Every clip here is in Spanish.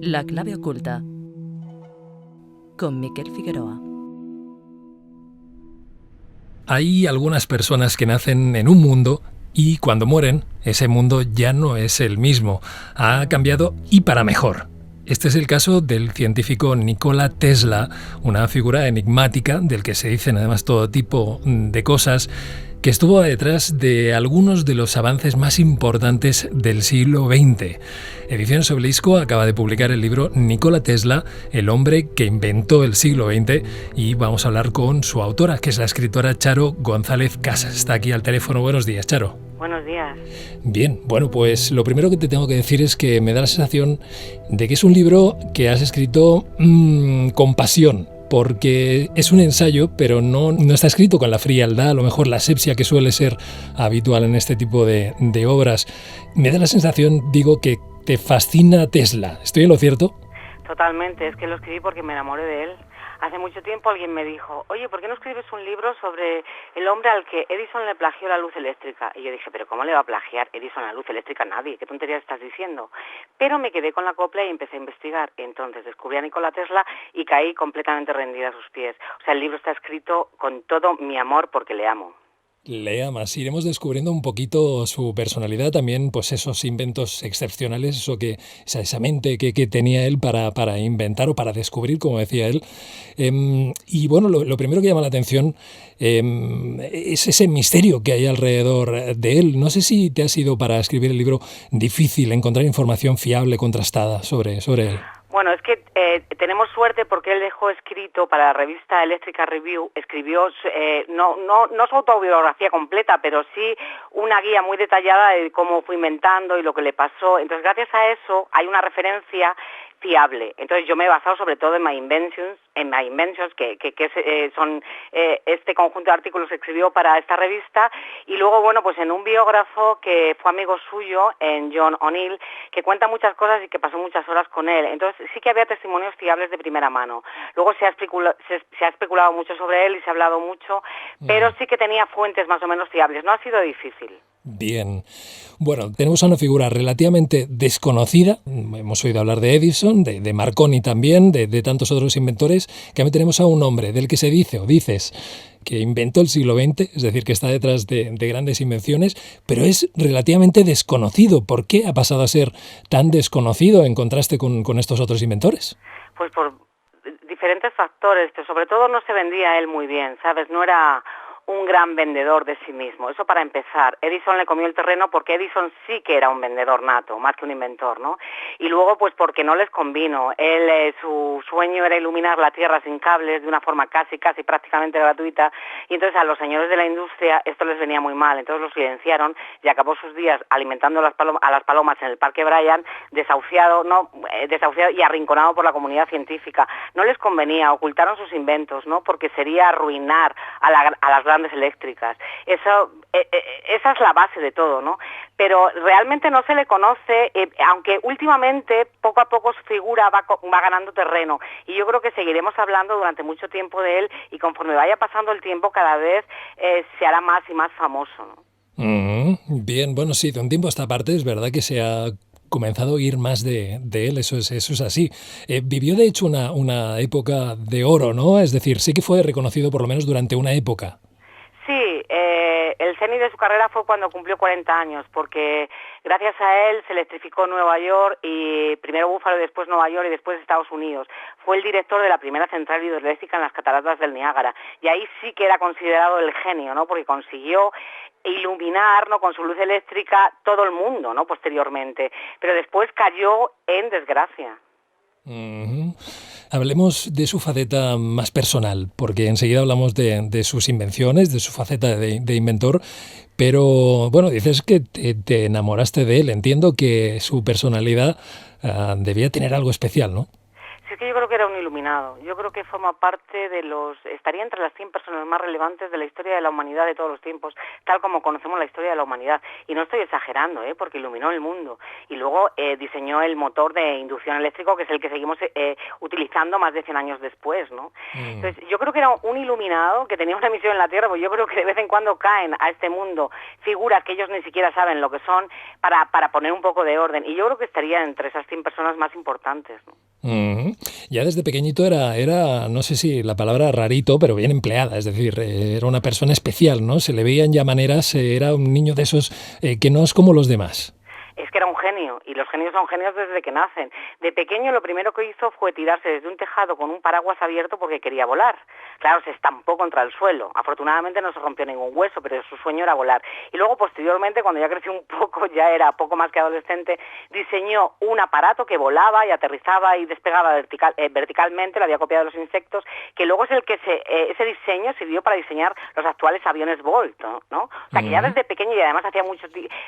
La clave oculta con Miquel Figueroa. Hay algunas personas que nacen en un mundo y cuando mueren, ese mundo ya no es el mismo. Ha cambiado y para mejor. Este es el caso del científico Nikola Tesla, una figura enigmática del que se dicen además todo tipo de cosas, que estuvo detrás de algunos de los avances más importantes del siglo XX. Ediciones Obelisco acaba de publicar el libro Nikola Tesla, el hombre que inventó el siglo XX, y vamos a hablar con su autora, que es la escritora Charo González Casas. Está aquí al teléfono. Buenos días, Charo. Buenos días. Bien, bueno, pues lo primero que te tengo que decir es que me da la sensación de que es un libro que has escrito con pasión, porque es un ensayo, pero no está escrito con la frialdad, a lo mejor la asepsia que suele ser habitual en este tipo de obras. Me da la sensación, digo, que te fascina Tesla. ¿Estoy en lo cierto? Totalmente, es que lo escribí porque me enamoré de él. Hace mucho tiempo alguien me dijo, oye, ¿por qué no escribes un libro sobre el hombre al que Edison le plagió la luz eléctrica? Y yo dije, ¿pero cómo le va a plagiar Edison la luz eléctrica a nadie? ¿Qué tonterías estás diciendo? Pero me quedé con la copla y empecé a investigar. Entonces descubrí a Nikola Tesla y caí completamente rendida a sus pies. O sea, el libro está escrito con todo mi amor porque le amo. Le amas. Iremos descubriendo un poquito su personalidad, también pues esos inventos excepcionales, esa mente que tenía él para inventar o para descubrir, como decía él. Y bueno, lo primero que llama la atención es ese misterio que hay alrededor de él. No sé si te ha sido, para escribir el libro, difícil encontrar información fiable, contrastada sobre él. Bueno, es que tenemos suerte porque él dejó escrito para la revista Electrical Review, escribió no su autobiografía completa, pero sí una guía muy detallada de cómo fue inventando y lo que le pasó. Entonces, gracias a eso hay una referencia fiable. Entonces yo me he basado sobre todo en My Inventions, que son este conjunto de artículos que escribió para esta revista, y luego, bueno, pues en un biógrafo que fue amigo suyo, en John O'Neill, que cuenta muchas cosas y que pasó muchas horas con él. Entonces sí que había testimonios fiables de primera mano. Luego se ha especulado mucho sobre él y se ha hablado mucho, pero sí que tenía fuentes más o menos fiables. No ha sido difícil. Bien. Bueno, tenemos a una figura relativamente desconocida. Hemos oído hablar de Edison, de Marconi también, de tantos otros inventores. Que también tenemos a un hombre del que se dice o dices que inventó el siglo XX, es decir, que está detrás de grandes invenciones, pero es relativamente desconocido. ¿Por qué ha pasado a ser tan desconocido en contraste con estos otros inventores? Pues por diferentes factores, pero sobre todo no se vendía él muy bien, ¿sabes? No era un gran vendedor de sí mismo. Eso para empezar. Edison le comió el terreno porque Edison sí que era un vendedor nato, más que un inventor, ¿no? Y luego, pues porque no les convino. Él, su sueño era iluminar la Tierra sin cables de una forma casi prácticamente gratuita, y entonces a los señores de la industria esto les venía muy mal. Entonces lo silenciaron y acabó sus días alimentando a las palomas en el Parque Bryan, desahuciado y arrinconado por la comunidad científica. No les convenía, ocultaron sus inventos, ¿no? Porque sería arruinar a las grandes eléctricas. Esa es la base de todo, ¿no? Pero realmente no se le conoce, aunque últimamente poco a poco su figura va ganando terreno, y yo creo que seguiremos hablando durante mucho tiempo de él, y conforme vaya pasando el tiempo cada vez se hará más y más famoso, ¿no? Bien, bueno, sí, de un tiempo a esta parte es verdad que se ha comenzado a oír más de él, eso es así. Vivió de hecho una época de oro, ¿no? Es decir, sí que fue reconocido por lo menos durante una época. Sí, el cenit de su carrera fue cuando cumplió 40 años, porque gracias a él se electrificó Nueva York, y primero Búfalo y después Nueva York y después Estados Unidos. Fue el director de la primera central hidroeléctrica en las cataratas del Niágara, y ahí sí que era considerado el genio, ¿no? Porque consiguió iluminar, ¿no?, con su luz eléctrica todo el mundo, ¿no?, posteriormente. Pero después cayó en desgracia. Hablemos de su faceta más personal, porque enseguida hablamos de sus invenciones, de su faceta de inventor, pero bueno, dices que te enamoraste de él. Entiendo que su personalidad debía tener algo especial, ¿no? Sí, es que yo creo que era un iluminado. Yo creo que forma parte de estaría entre las 100 personas más relevantes de la historia de la humanidad de todos los tiempos, tal como conocemos la historia de la humanidad. Y no estoy exagerando, porque iluminó el mundo. Y luego diseñó el motor de inducción eléctrico, que es el que seguimos utilizando más de 100 años después, ¿no? Entonces, yo creo que era un iluminado que tenía una misión en la Tierra, porque yo creo que de vez en cuando caen a este mundo figuras que ellos ni siquiera saben lo que son para poner un poco de orden. Y yo creo que estaría entre esas 100 personas más importantes, ¿no? Ya desde pequeñito era, no sé si la palabra rarito, pero bien empleada, es decir, era una persona especial, ¿no? Se le veían ya maneras, era un niño de esos que no es como los demás. Es que era un genio, y los genios son genios desde que nacen. De pequeño lo primero que hizo fue tirarse desde un tejado con un paraguas abierto porque quería volar. Claro, se estampó contra el suelo. Afortunadamente no se rompió ningún hueso, pero su sueño era volar. Y luego, posteriormente, cuando ya creció un poco, ya era poco más que adolescente, diseñó un aparato que volaba y aterrizaba y despegaba verticalmente, lo había copiado de los insectos, que luego es el que ese diseño sirvió para diseñar los actuales aviones Volt, ¿no? O sea, que ya desde pequeño, y además hacía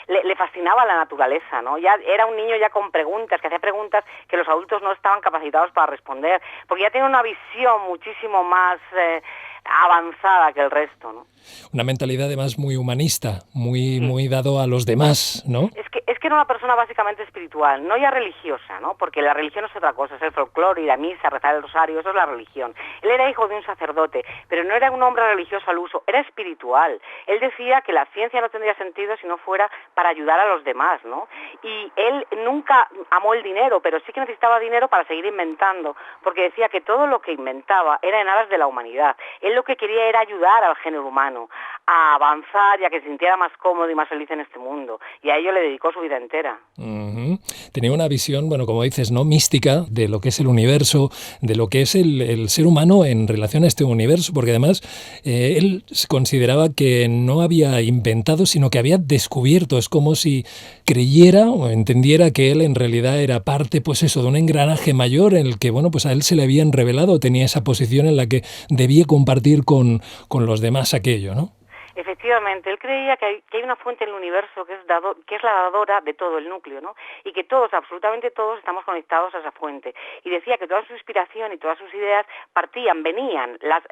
le fascinaba la naturaleza, ¿no? Ya era un niño ya con preguntas, que hacía preguntas que los adultos no estaban capacitados para responder, porque ya tiene una visión muchísimo más avanzada que el resto, ¿no? Una mentalidad además muy humanista, muy dado a los demás, ¿no? Es que era una persona básicamente espiritual, no ya religiosa, ¿no? Porque la religión es otra cosa, es el folclore, ir a misa, rezar el rosario, eso es la religión. Él era hijo de un sacerdote, pero no era un hombre religioso al uso, era espiritual. Él decía que la ciencia no tendría sentido si no fuera para ayudar a los demás, ¿no? Y él nunca amó el dinero, pero sí que necesitaba dinero para seguir inventando, porque decía que todo lo que inventaba era en aras de la humanidad. Él lo que quería era ayudar al género humano a avanzar y a que se sintiera más cómodo y más feliz en este mundo. Y a ello le dedicó su vida entera. Tenía una visión, bueno, como dices, ¿no?, mística de lo que es el universo, de lo que es el ser humano en relación a este universo, porque además él consideraba que no había inventado, sino que había descubierto. Es como si creyera o entendiera que él en realidad era parte, pues eso, de un engranaje mayor en el que, bueno, pues a él se le habían revelado, tenía esa posición en la que debía compartir con los demás aquello, ¿no? Efectivamente, él creía que hay una fuente en el universo que es la dadora de todo el núcleo, ¿no? Y que todos, absolutamente todos, estamos conectados a esa fuente. Y decía que toda su inspiración y todas sus ideas venían, las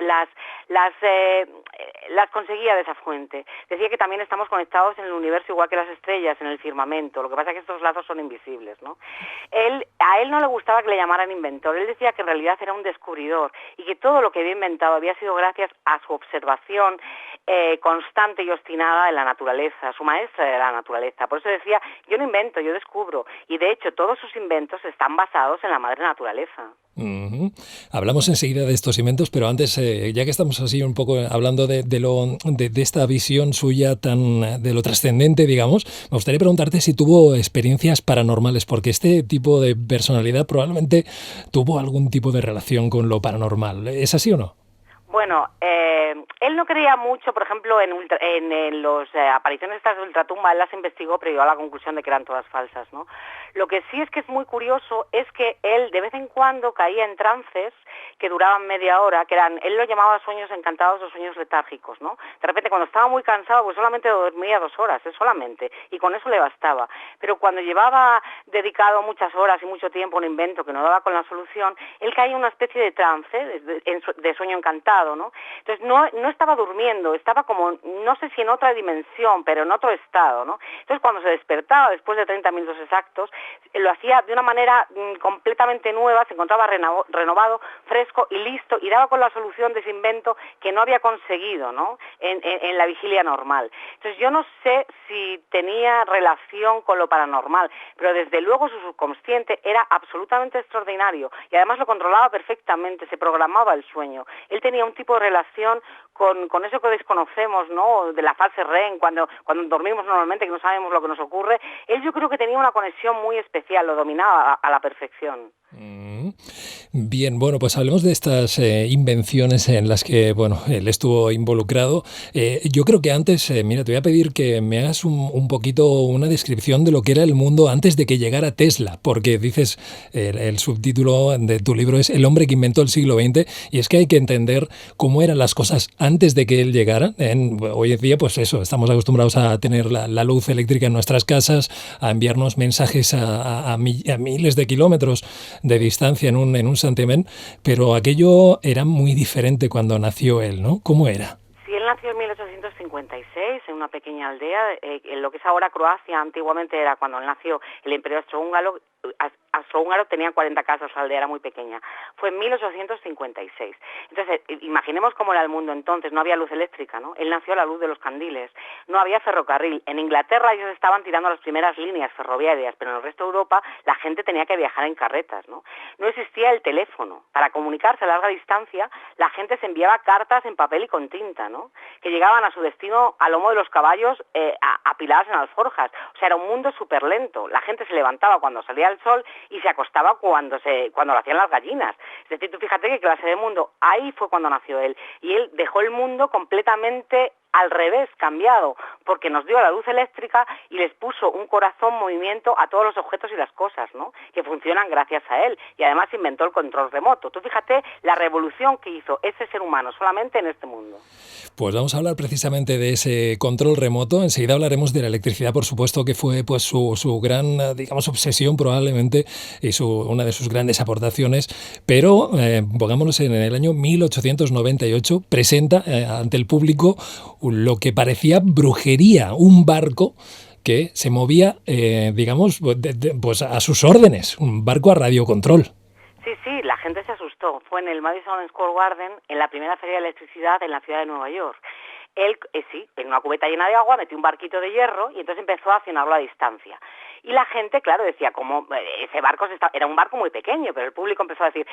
conseguía de esa fuente. Decía que también estamos conectados en el universo igual que las estrellas, en el firmamento. Lo que pasa es que estos lazos son invisibles, ¿no? A él no le gustaba que le llamaran inventor. Él decía que en realidad era un descubridor y que todo lo que había inventado había sido gracias a su observación constante y obstinada de la naturaleza, su maestra de la naturaleza. Por eso decía, yo no invento, yo descubro. Y de hecho, todos sus inventos están basados en la madre naturaleza. Hablamos enseguida de estos inventos, pero antes, ya que estamos así un poco hablando de esta visión suya de lo trascendente, digamos, me gustaría preguntarte si tuvo experiencias paranormales, porque este tipo de personalidad probablemente tuvo algún tipo de relación con lo paranormal. ¿Es así o no? Bueno, él no creía mucho, por ejemplo, en las apariciones estas de ultratumba. Él las investigó, pero llegó a la conclusión de que eran todas falsas, ¿no? Lo que sí es que es muy curioso es que él de vez en cuando caía en trances que duraban media hora, él lo llamaba sueños encantados o sueños letárgicos, ¿no? De repente, cuando estaba muy cansado, pues solamente dormía 2 horas, solamente, y con eso le bastaba. Pero cuando llevaba dedicado muchas horas y mucho tiempo a un invento que no daba con la solución, él caía en una especie de trance, de sueño encantado, ¿no? Entonces no estaba durmiendo, estaba como, no sé si en otra dimensión, pero en otro estado, ¿no? Entonces cuando se despertaba después de 30 minutos exactos, lo hacía de una manera completamente nueva, se encontraba renovado, fresco y listo, y daba con la solución de ese invento que no había conseguido, ¿no?, en la vigilia normal. Entonces yo no sé si tenía relación con lo paranormal, pero desde luego su subconsciente era absolutamente extraordinario y además lo controlaba perfectamente, se programaba el sueño. Él tenía un tipo de relación con eso que desconocemos, ¿no?, de la fase REM, cuando dormimos normalmente, que no sabemos lo que nos ocurre. Él, yo creo que tenía una conexión muy especial, lo dominaba a la perfección. Bien, bueno, pues hablemos de estas invenciones en las que, bueno, él estuvo involucrado. Yo creo que antes, mira, te voy a pedir que me hagas un poquito una descripción de lo que era el mundo antes de que llegara Tesla, porque dices, el subtítulo de tu libro es El hombre que inventó el siglo XX, y es que hay que entender cómo eran las cosas antes de que él llegara. Hoy en día, pues eso, estamos acostumbrados a tener la luz eléctrica en nuestras casas, a enviarnos mensajes a miles de kilómetros de distancia en un santiamén, pero aquello era muy diferente cuando nació él, ¿no? ¿Cómo era? Sí, él nació en 1856 en una pequeña aldea, en lo que es ahora Croacia. Antiguamente era cuando él nació el Imperio Austrohúngaro. Tenía 40 casas, la aldea era muy pequeña. Fue en 1856. Entonces, imaginemos cómo era el mundo entonces. No había luz eléctrica, ¿no? Él nació a la luz de los candiles. No había ferrocarril. En Inglaterra ellos estaban tirando las primeras líneas ferroviarias, pero en el resto de Europa la gente tenía que viajar en carretas, ¿no? No existía el teléfono. Para comunicarse a larga distancia, la gente se enviaba cartas en papel y con tinta, ¿no? Que llegaban a su destino a lomo de los caballos apiladas en alforjas. O sea, era un mundo súper lento. La gente se levantaba cuando salía el sol y se acostaba cuando lo hacían las gallinas. Es decir, tú fíjate qué clase de mundo. Ahí fue cuando nació él. Y él dejó el mundo completamente al revés, cambiado, porque nos dio la luz eléctrica y les puso un corazón, movimiento a todos los objetos y las cosas, ¿no? Que funcionan gracias a él. Y además inventó el control remoto. Tú fíjate la revolución que hizo ese ser humano solamente en este mundo. Pues vamos a hablar precisamente de ese control remoto. Enseguida hablaremos de la electricidad, por supuesto, que fue pues su gran, digamos, obsesión probablemente y una de sus grandes aportaciones. Pero pongámonos en el año 1898, presenta ante el público lo que parecía brujería, un barco que se movía, digamos, pues a sus órdenes, un barco a radiocontrol. Sí, la gente se asustó. Fue en el Madison Square Garden, en la primera feria de electricidad en la ciudad de Nueva York. Él, en una cubeta llena de agua, metió un barquito de hierro y entonces empezó a accionarlo a distancia. Y la gente, claro, decía, como ese barco era un barco muy pequeño, pero el público empezó a decir,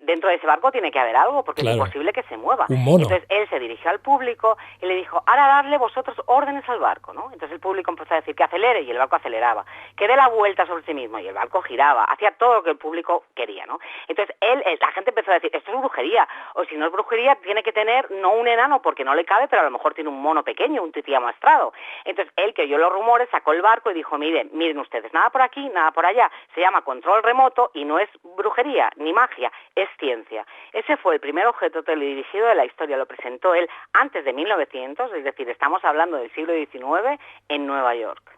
dentro de ese barco tiene que haber algo, porque claro, es imposible que se mueva. Un mono. Entonces él se dirigió al público y le dijo, ahora dadle vosotros órdenes al barco, ¿no? Entonces el público empezó a decir que acelere y el barco aceleraba, que dé la vuelta sobre sí mismo y el barco giraba, hacía todo lo que el público quería, ¿no? Entonces la gente empezó a decir, esto es brujería, o si no es brujería, tiene que tener no un enano porque no le cabe, pero a lo mejor tiene un mono pequeño, un tití amastrado. Entonces él, que oyó los rumores, sacó el barco y dijo, miren ustedes, nada por aquí, nada por allá, se llama control remoto y no es brujería ni magia, es ciencia. Ese fue el primer objeto teledirigido de la historia, lo presentó él antes de 1900, es decir, estamos hablando del siglo XIX en Nueva York.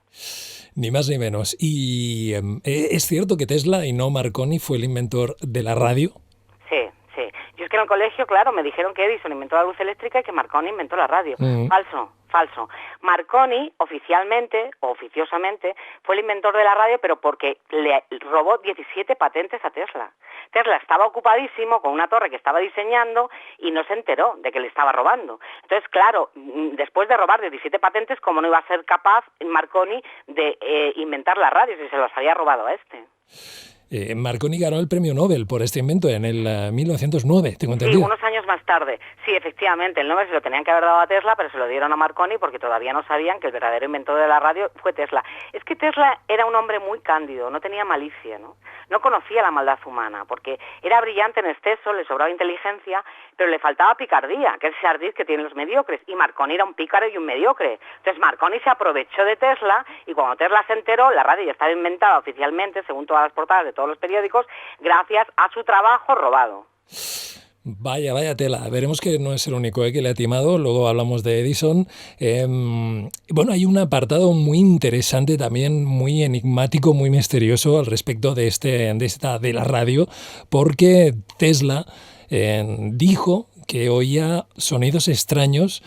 Ni más ni menos. ¿Y es cierto que Tesla y no Marconi fue el inventor de la radio? Sí. Yo es que en el colegio, claro, me dijeron que Edison inventó la luz eléctrica y que Marconi inventó la radio. Falso. Marconi, oficialmente o oficiosamente, fue el inventor de la radio, pero porque le robó 17 patentes a Tesla. Tesla estaba ocupadísimo con una torre que estaba diseñando y no se enteró de que le estaba robando. Entonces, claro, después de robar 17 patentes, ¿cómo no iba a ser capaz Marconi de inventar la radio si se los había robado a este? Marconi ganó el premio Nobel por este invento en el 1909, tengo entendido. Sí, unos años más tarde. Sí, efectivamente, el Nobel se lo tenían que haber dado a Tesla, pero se lo dieron a Marconi porque todavía no sabían que el verdadero inventor de la radio fue Tesla. Es que Tesla era un hombre muy cándido, no tenía malicia, ¿no? No conocía la maldad humana, porque era brillante en exceso, le sobraba inteligencia, pero le faltaba picardía, que es ese ardid que tienen los mediocres, y Marconi era un pícaro y un mediocre. Entonces Marconi se aprovechó de Tesla, y cuando Tesla se enteró, la radio ya estaba inventada oficialmente, según todas las portadas de todos los periódicos, gracias a su trabajo robado. Vaya tela. Veremos que no es el único que le ha timado. Luego hablamos de Edison. Bueno, hay un apartado muy interesante también, muy enigmático, muy misterioso al respecto de la radio, porque Tesla dijo que oía sonidos extraños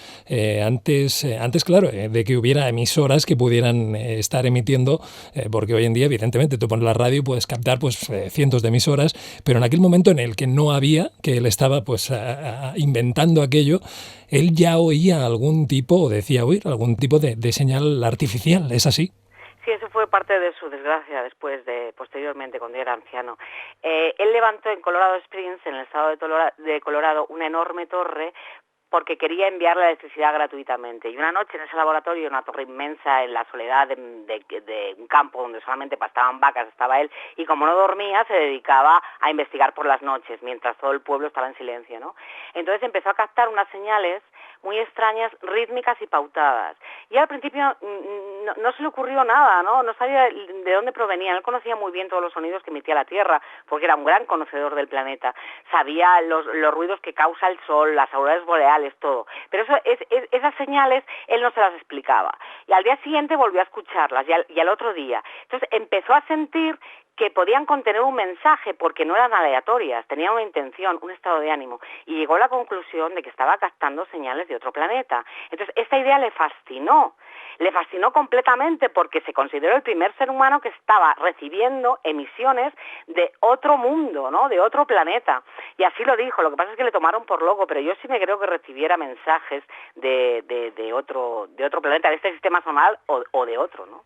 antes claro, de que hubiera emisoras que pudieran estar emitiendo, porque hoy en día, evidentemente, tú pones la radio y puedes captar pues cientos de emisoras, pero en aquel momento en el que no había, que él estaba pues inventando aquello, él ya oía algún tipo, o decía oír algún tipo de señal artificial, ¿es así? Sí, eso fue parte de su desgracia posteriormente, cuando era anciano. Él levantó en Colorado Springs, en el estado de Colorado, una enorme torre porque quería enviar la electricidad gratuitamente. Y una noche en ese laboratorio, una torre inmensa en la soledad de un campo donde solamente pastaban vacas, estaba él, y como no dormía, se dedicaba a investigar por las noches, mientras todo el pueblo estaba en silencio, ¿no? Entonces empezó a captar unas señales muy extrañas, rítmicas y pautadas. Y al principio no se le ocurrió nada, ¿no? No sabía de dónde provenían. Él conocía muy bien todos los sonidos que emitía la Tierra, porque era un gran conocedor del planeta. Sabía los ruidos que causa el sol, las auroras boreales, digitales, todo. Pero esas señales él no se las explicaba. Y al día siguiente volvió a escucharlas, y al otro día. Entonces empezó a sentir que podían contener un mensaje porque no eran aleatorias, tenían una intención, un estado de ánimo, y llegó a la conclusión de que estaba captando señales de otro planeta. Entonces esta idea le fascinó completamente porque se consideró el primer ser humano que estaba recibiendo emisiones de otro mundo, ¿no? De otro planeta. Y así lo dijo, lo que pasa es que le tomaron por loco, pero yo sí me creo que recibiera mensajes de otro planeta, de este sistema solar o de otro, ¿no?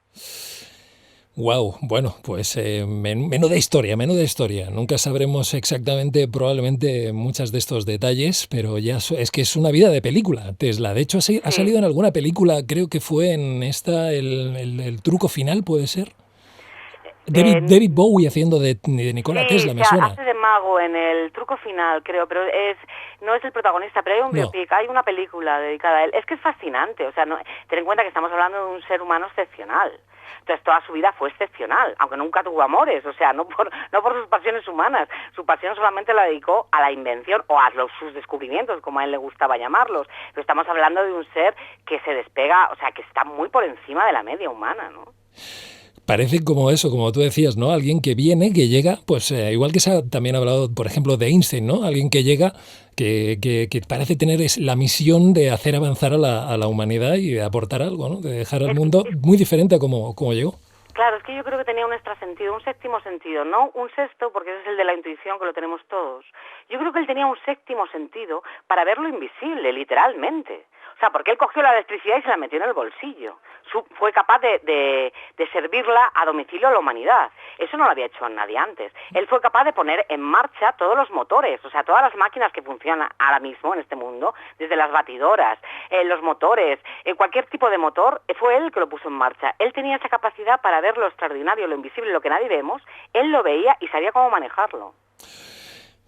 Wow, bueno, pues menuda historia. Nunca sabremos exactamente, probablemente, muchos de estos detalles, pero ya es que es una vida de película, Tesla. De hecho, ha salido en alguna película, creo que fue en esta, el truco final, ¿puede ser? David Bowie haciendo de Nikola Tesla, me suena. Hace de mago en el truco final, creo, pero no es el protagonista, pero hay un biopic, hay una película dedicada a él. Es que es fascinante, o sea, ten en cuenta que estamos hablando de un ser humano excepcional. Entonces toda su vida fue excepcional, aunque nunca tuvo amores, o sea, no por sus pasiones humanas. Su pasión solamente la dedicó a la invención o a sus descubrimientos, como a él le gustaba llamarlos. Pero estamos hablando de un ser que se despega, o sea, que está muy por encima de la media humana, ¿no? Parece como eso, como tú decías, ¿no? Alguien que viene, que llega, pues igual que se ha también hablado, por ejemplo, de Einstein, ¿no? Alguien que llega, que parece tener la misión de hacer avanzar a la humanidad y de aportar algo, ¿no? De dejar al mundo muy diferente a como llegó. Claro, es que yo creo que tenía un extrasentido, un séptimo sentido, no un sexto, porque ese es el de la intuición que lo tenemos todos. Yo creo que él tenía un séptimo sentido para ver lo invisible, literalmente. O sea, porque él cogió la electricidad y se la metió en el bolsillo. Fue capaz de servirla a domicilio a la humanidad. Eso no lo había hecho nadie antes. Él fue capaz de poner en marcha todos los motores, o sea, todas las máquinas que funcionan ahora mismo en este mundo, desde las batidoras, los motores, cualquier tipo de motor, fue él el que lo puso en marcha. Él tenía esa capacidad para ver lo extraordinario, lo invisible, lo que nadie vemos. Él lo veía y sabía cómo manejarlo.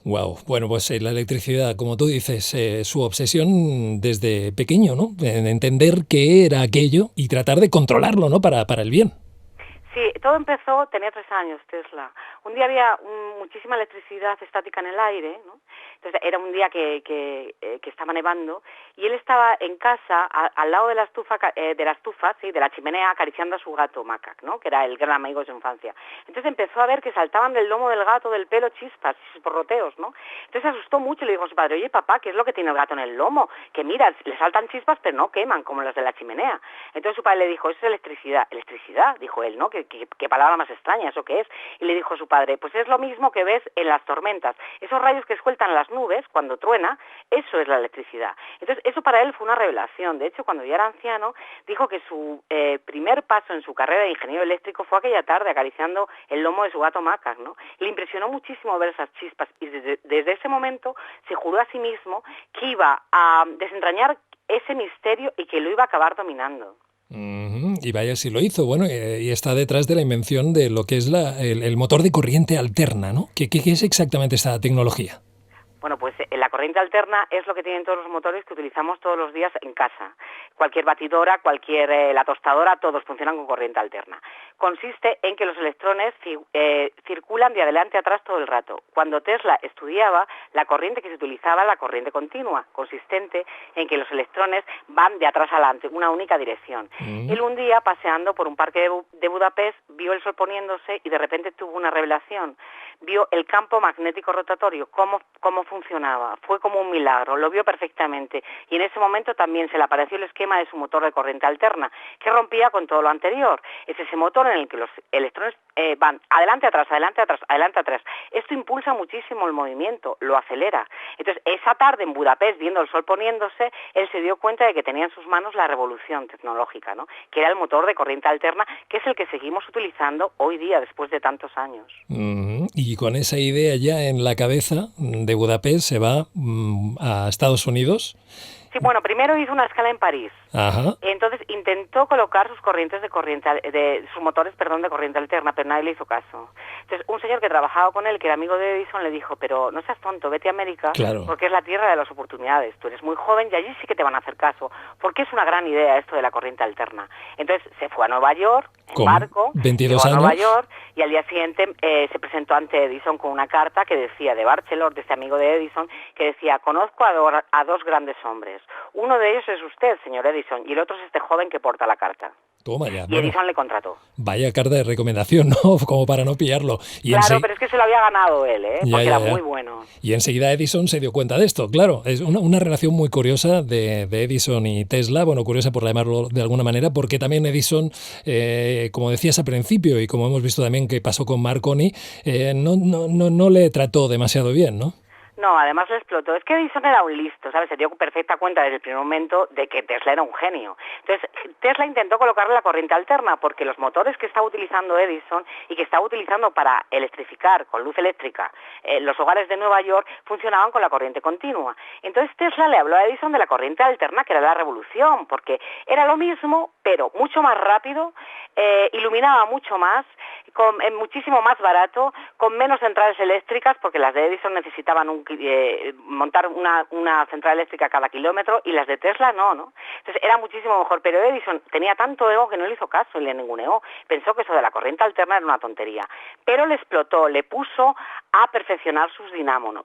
Wow, bueno, pues la electricidad, como tú dices, su obsesión desde pequeño, ¿no? En entender qué era aquello y tratar de controlarlo, ¿no? Para el bien. Sí, todo empezó, tenía 3 años Tesla. Un día había muchísima electricidad estática en el aire, ¿no? Entonces era un día que estaba nevando y él estaba en casa al lado de la estufa, de la chimenea, acariciando a su gato Macac, ¿no? Que era el gran amigo de su infancia. Entonces empezó a ver que saltaban del lomo del gato, del pelo, chispas y chisporroteos, ¿no? Entonces se asustó mucho y le dijo a su padre: oye, papá, ¿qué es lo que tiene el gato en el lomo? Que mira, le saltan chispas pero no queman como las de la chimenea. Entonces su padre le dijo: eso es electricidad. ¿Electricidad? Dijo él, ¿no? ¿Qué palabra más extraña, ¿eso qué es? Y le dijo a su padre: pues es lo mismo que ves en las tormentas. Esos rayos que sueltan las nubes cuando truena, eso es la electricidad. Entonces eso para él fue una revelación. De hecho, cuando ya era anciano, dijo que su primer paso en su carrera de ingeniero eléctrico fue aquella tarde acariciando el lomo de su gato Macac, ¿no? Le impresionó muchísimo ver esas chispas y desde ese momento se juró a sí mismo que iba a desentrañar ese misterio y que lo iba a acabar dominando. Y vaya si lo hizo. Bueno, y está detrás de la invención de lo que es el motor de corriente alterna, ¿no? ¿Qué es exactamente esta tecnología? Bueno, pues la corriente alterna es lo que tienen todos los motores que utilizamos todos los días en casa. Cualquier batidora, la tostadora, todos funcionan con corriente alterna. Consiste en que los electrones circulan de adelante a atrás todo el rato. Cuando Tesla estudiaba, la corriente que se utilizaba era la corriente continua, consistente en que los electrones van de atrás adelante, una única dirección. Él un día, paseando por un parque de Budapest, vio el sol poniéndose y de repente tuvo una revelación. Vio el campo magnético rotatorio, cómo funcionaba. Fue como un milagro, lo vio perfectamente. Y en ese momento también se le apareció el esquema de su motor de corriente alterna, que rompía con todo lo anterior. Es ese motor en el que los electrones van adelante, atrás, adelante, atrás, adelante, atrás. Esto impulsa muchísimo el movimiento, lo acelera. Entonces, esa tarde en Budapest, viendo el sol poniéndose, él se dio cuenta de que tenía en sus manos la revolución tecnológica, ¿no? Que era el motor de corriente alterna, que es el que seguimos utilizando hoy día, después de tantos años. Y con esa idea ya en la cabeza, de Budapest se va a Estados Unidos. Sí, bueno, primero hizo una escala en París. Ajá. Entonces intentó colocar sus sus motores, de corriente alterna, pero nadie le hizo caso. Entonces un señor que trabajaba con él, que era amigo de Edison, le dijo, pero no seas tonto, vete a América, Claro. porque es la tierra de las oportunidades. Tú eres muy joven y allí sí que te van a hacer caso, porque es una gran idea esto de la corriente alterna. Entonces se fue a Nueva York, en Con barco, 22 llegó a Nueva años. York, y al día siguiente se presentó ante Edison con una carta que decía, de Barchelor, de este amigo de Edison, que decía, conozco a dos grandes hombres. Uno de ellos es usted, señor Edison, y el otro es este joven que porta la carta. Toma ya. Y Edison le contrató. Vaya carta de recomendación, ¿no? Como para no pillarlo. Claro, pero es que se lo había ganado él, porque era muy bueno. Y enseguida Edison se dio cuenta de esto, claro. Es una relación muy curiosa de Edison y Tesla, bueno, curiosa por llamarlo de alguna manera, porque también Edison, como decías al principio y como hemos visto también que pasó con Marconi, no le trató demasiado bien, ¿no? No, además lo explotó. Es que Edison era un listo, ¿sabes? Se dio perfecta cuenta desde el primer momento de que Tesla era un genio. Entonces, Tesla intentó colocarle la corriente alterna porque los motores que estaba utilizando Edison y que estaba utilizando para electrificar con luz eléctrica los hogares de Nueva York funcionaban con la corriente continua. Entonces Tesla le habló a Edison de la corriente alterna, que era la revolución, porque era lo mismo, pero mucho más rápido, iluminaba mucho más, muchísimo más barato, con menos centrales eléctricas, porque las de Edison necesitaban montar una central eléctrica cada kilómetro y las de Tesla no. Entonces era muchísimo mejor, pero Edison tenía tanto ego que no le hizo caso y le ninguneó. Pensó que eso de la corriente alterna era una tontería, pero le explotó, le puso a perfeccionar sus dinamos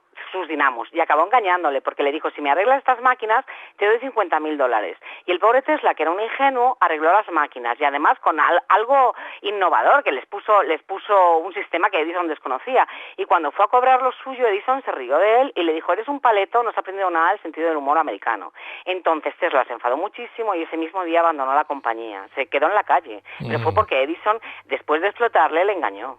y acabó engañándole porque le dijo, si me arreglas estas máquinas te doy $50,000. Y el pobre Tesla, que era un ingenuo, arregló las máquinas y además con algo innovador, que les puso un sistema que Edison desconocía, y cuando fue a cobrar lo suyo Edison se rió de él y le dijo, eres un paleto, no has aprendido nada del sentido del humor americano. Entonces Tesla se enfadó muchísimo y ese mismo día abandonó la compañía, se quedó en la calle, pero fue porque Edison, después de explotarle, le engañó.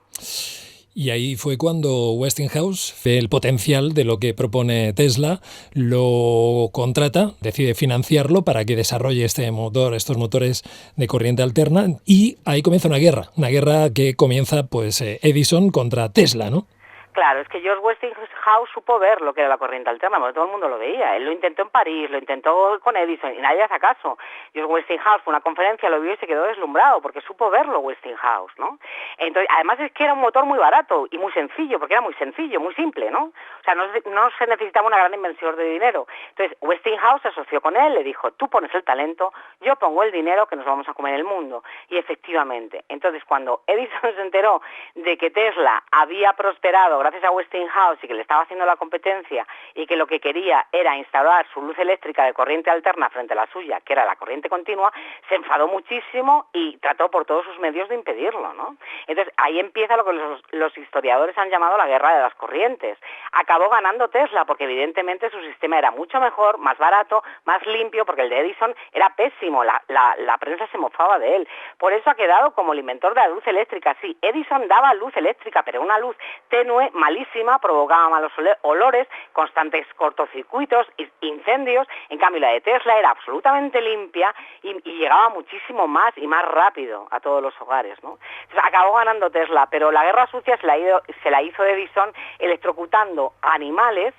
Y ahí fue cuando Westinghouse ve el potencial de lo que propone Tesla, lo contrata, decide financiarlo para que desarrolle estos motores de corriente alterna, y ahí comienza una guerra que comienza pues Edison contra Tesla, ¿no? Claro, es que George Westinghouse supo ver lo que era la corriente alterna, porque todo el mundo lo veía. Él lo intentó en París, lo intentó con Edison y nadie le hace caso. George Westinghouse fue a una conferencia, lo vio y se quedó deslumbrado porque supo verlo Westinghouse, ¿no? Entonces, además es que era un motor muy barato y muy sencillo, porque era muy sencillo, muy simple, ¿no? O sea, no se necesitaba una gran inversión de dinero. Entonces, Westinghouse se asoció con él, le dijo, tú pones el talento, yo pongo el dinero, que nos vamos a comer el mundo. Y efectivamente, entonces cuando Edison se enteró de que Tesla había prosperado gracias a Westinghouse y que le estaba haciendo la competencia y que lo que quería era instalar su luz eléctrica de corriente alterna frente a la suya, que era la corriente continua, se enfadó muchísimo y trató por todos sus medios de impedirlo, ¿no? Entonces ahí empieza lo que los historiadores han llamado la guerra de las corrientes. Acabó ganando Tesla porque evidentemente su sistema era mucho mejor, más barato, más limpio, porque el de Edison era pésimo, la prensa se mofaba de él. Por eso ha quedado como el inventor de la luz eléctrica. Sí, Edison daba luz eléctrica, pero una luz tenue, malísima, provocaba malos olores, constantes cortocircuitos, incendios. En cambio, la de Tesla era absolutamente limpia y llegaba muchísimo más y más rápido a todos los hogares, ¿no? Entonces, acabó ganando Tesla, pero la guerra sucia se la hizo Edison electrocutando animales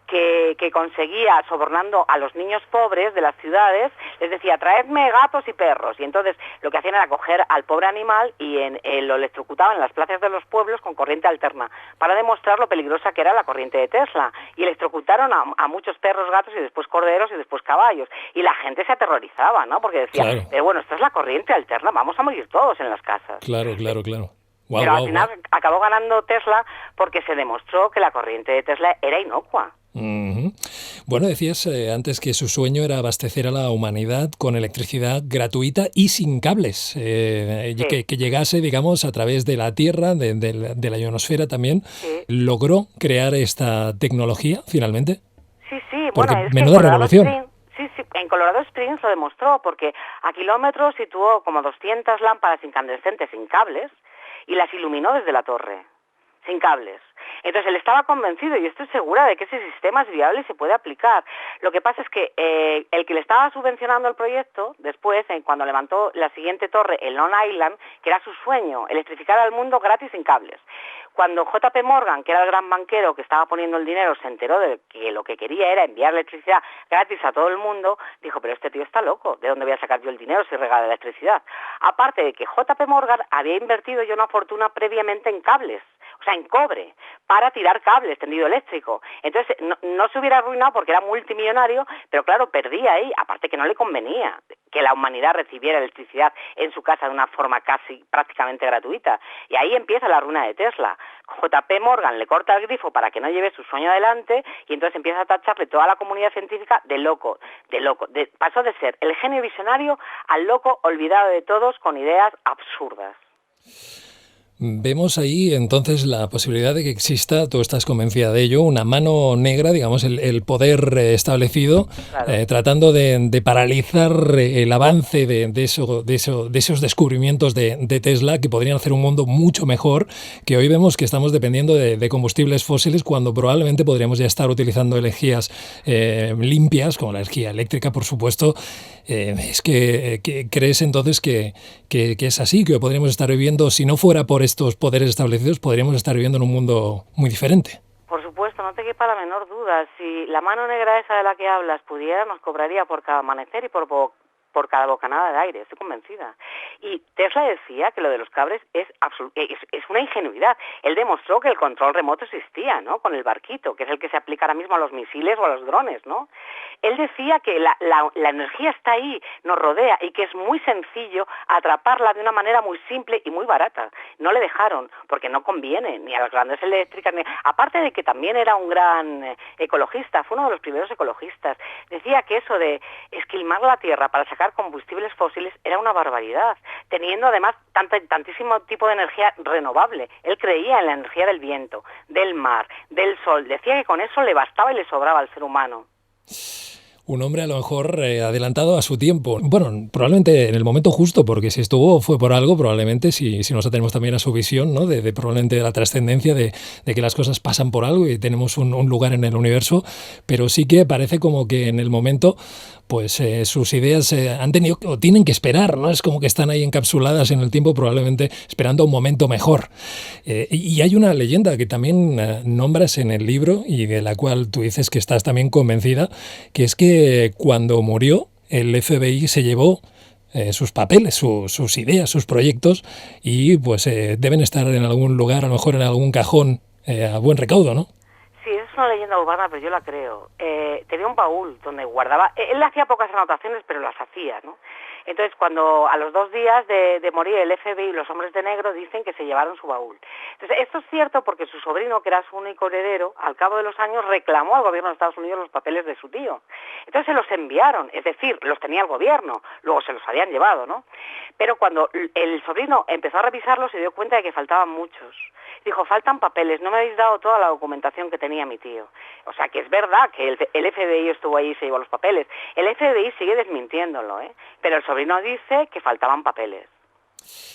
que conseguía, sobornando a los niños pobres de las ciudades, les decía, traedme gatos y perros, y entonces lo que hacían era coger al pobre animal y lo electrocutaban en las plazas de los pueblos con corriente alterna, para demostrar lo peligrosa que era la corriente de Tesla, y electrocutaron a muchos perros, gatos, y después corderos, y después caballos, y la gente se aterrorizaba, ¿no? Porque decía, claro, pero bueno, esta es la corriente alterna, vamos a morir todos en las casas. Claro. Wow, pero al final acabó ganando Tesla porque se demostró que la corriente de Tesla era inocua. Uh-huh. Bueno, decías antes que su sueño era abastecer a la humanidad con electricidad gratuita y sin cables, sí. que llegase, digamos, a través de la Tierra, de la ionosfera también. Sí. ¿Logró crear esta tecnología finalmente? Sí, porque bueno, es menuda que revolución. en Colorado Springs lo demostró, porque a kilómetros situó como 200 lámparas incandescentes sin cables y las iluminó desde la torre, sin cables. Entonces él estaba convencido, y estoy segura de que ese sistema es viable y se puede aplicar. Lo que pasa es que el que le estaba subvencionando el proyecto, después, cuando levantó la siguiente torre en Long Island, que era su sueño, electrificar al mundo gratis sin cables. Cuando JP Morgan, que era el gran banquero que estaba poniendo el dinero, se enteró de que lo que quería era enviar electricidad gratis a todo el mundo, dijo, pero este tío está loco, ¿de dónde voy a sacar yo el dinero si regala electricidad? Aparte de que JP Morgan había invertido ya una fortuna previamente en cables, o sea, en cobre, para tirar cables, tendido eléctrico. Entonces, no se hubiera arruinado porque era multimillonario, pero claro, perdía ahí, aparte que no le convenía que la humanidad recibiera electricidad en su casa de una forma casi prácticamente gratuita. Y ahí empieza la ruina de Tesla. JP Morgan le corta el grifo para que no lleve su sueño adelante y entonces empieza a tacharle toda la comunidad científica de loco. Pasó de ser el genio visionario al loco olvidado de todos con ideas absurdas. Vemos ahí entonces la posibilidad de que exista, tú estás convencida de ello, una mano negra, digamos, el poder establecido, claro, tratando de paralizar el avance de esos descubrimientos de Tesla, que podrían hacer un mundo mucho mejor, que hoy vemos que estamos dependiendo de combustibles fósiles cuando probablemente podríamos ya estar utilizando energías limpias, como la energía eléctrica, por supuesto. Es que crees entonces que es así, que podríamos estar viviendo, si no fuera por estos poderes establecidos, podríamos estar viviendo en un mundo muy diferente. Por supuesto, no te quepa la menor duda. Si la mano negra esa de la que hablas pudiera, nos cobraría por cada amanecer y por cada bocanada de aire, estoy convencida. Y Tesla decía que lo de los cables es una ingenuidad. Él demostró que el control remoto existía, ¿no? Con el barquito, que es el que se aplica ahora mismo a los misiles o a los drones, ¿no? Él decía que la energía está ahí, nos rodea, y que es muy sencillo atraparla de una manera muy simple y muy barata. No le dejaron, porque no conviene ni a las grandes eléctricas, aparte de que también era un gran ecologista, fue uno de los primeros ecologistas. Decía que eso de esquilmar la tierra para sacar combustibles fósiles era una barbaridad, teniendo además tantísimo tipo de energía renovable. Él creía en la energía del viento, del mar, del sol. Decía que con eso le bastaba y le sobraba al ser humano. Un hombre a lo mejor adelantado a su tiempo. Bueno, probablemente en el momento justo, porque si estuvo fue por algo, probablemente, si nos atenemos también a su visión, ¿no? De probablemente la trascendencia de que las cosas pasan por algo y tenemos un lugar en el universo, pero sí que parece como que en el momento pues sus ideas han tenido o tienen que esperar, ¿no? Es como que están ahí encapsuladas en el tiempo, probablemente esperando un momento mejor. Y hay una leyenda que también nombras en el libro y de la cual tú dices que estás también convencida, que es que cuando murió el FBI se llevó sus papeles, sus ideas, sus proyectos y pues deben estar en algún lugar, a lo mejor en algún cajón a buen recaudo, ¿no? Sí, es una leyenda urbana, pero yo la creo. Tenía un baúl donde guardaba... Él hacía pocas anotaciones, pero las hacía, ¿no? Entonces, cuando a los 2 días de morir el FBI y los hombres de negro dicen que se llevaron su baúl. Entonces, esto es cierto porque su sobrino, que era su único heredero, al cabo de los años reclamó al gobierno de Estados Unidos los papeles de su tío. Entonces se los enviaron, es decir, los tenía el gobierno, luego se los habían llevado, ¿no? Pero cuando el sobrino empezó a revisarlos se dio cuenta de que faltaban muchos. Dijo, faltan papeles, no me habéis dado toda la documentación que tenía mi tío. O sea, que es verdad que el FBI estuvo ahí y se llevó los papeles. El FBI sigue desmintiéndolo, pero el sobrino dice que faltaban papeles.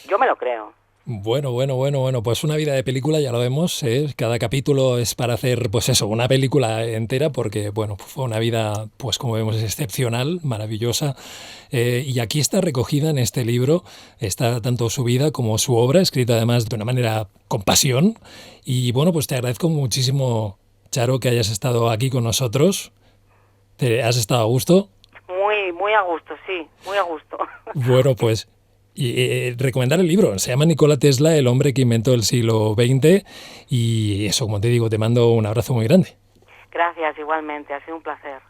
Yo me lo creo. Bueno, pues una vida de película, ya lo vemos, cada capítulo es para hacer, pues eso, una película entera, porque, bueno, fue una vida, pues como vemos, es excepcional, maravillosa, y aquí está recogida en este libro, está tanto su vida como su obra, escrita además de una manera con pasión, y bueno, pues te agradezco muchísimo, Charo, que hayas estado aquí con nosotros. ¿Has estado a gusto? Muy a gusto, sí, muy a gusto. Bueno, pues... Y recomendar el libro, se llama Nikola Tesla, el hombre que inventó el siglo XX, y eso, como te digo, te mando un abrazo muy grande. Gracias, igualmente, ha sido un placer.